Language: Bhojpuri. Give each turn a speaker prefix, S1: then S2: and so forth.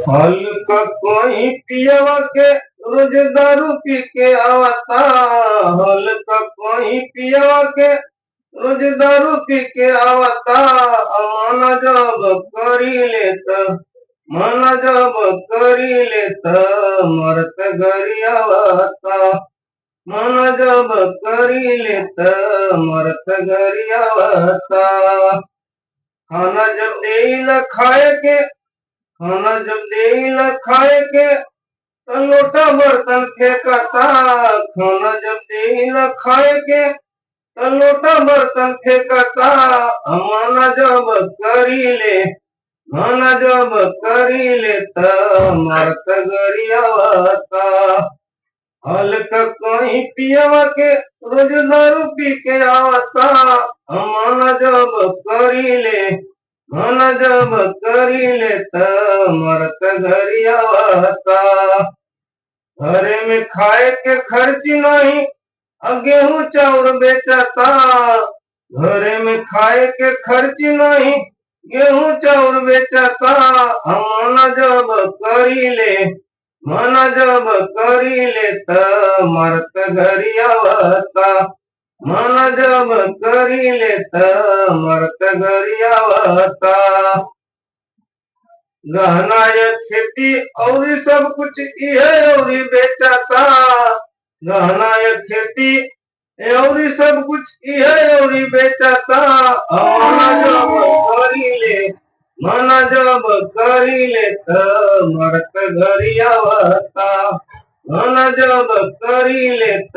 S1: हल्का कोई पियवा के रोज दारू पी के आवता। हल्का कोई पियवा के रोज दारू पी के आवता। मन जब करी लेता, मन जब करी लेता, मरत गरियावता। मन जब करी लेता, मरत गरियावता। खाना जब देला खाए के, खाना जब देला खाए के, तो लोटा बर्तन फेंकता। खाना जब देला खाए के, तो लोटा बर्तन फेंकता। मन जब करी ले, मन जब करी ले, त मरत गरियावता। हल्का कोई पियवा के रोज दारू पी के आवता। मन जब करी ले, मन जब करी ले, त मरत गरियावता। घरे में खाए के खर्ची नहीं, गेहूं चाउर बेचता। घरे में खाए के खर्ची नहीं, गेहूं चाउर बेचता। मन जब करी ले, मन जब करी ले, त मरत गरियावता। मन जब करी ले, त मरत गरियावता। गहना या खेती और सब कुछ इहे और बेचता। गहना या खेती और सब कुछ इहे और बेचता। मन जब करी ले, मन जब करी ले, त मरत गरियावता। मन जब करी ले, त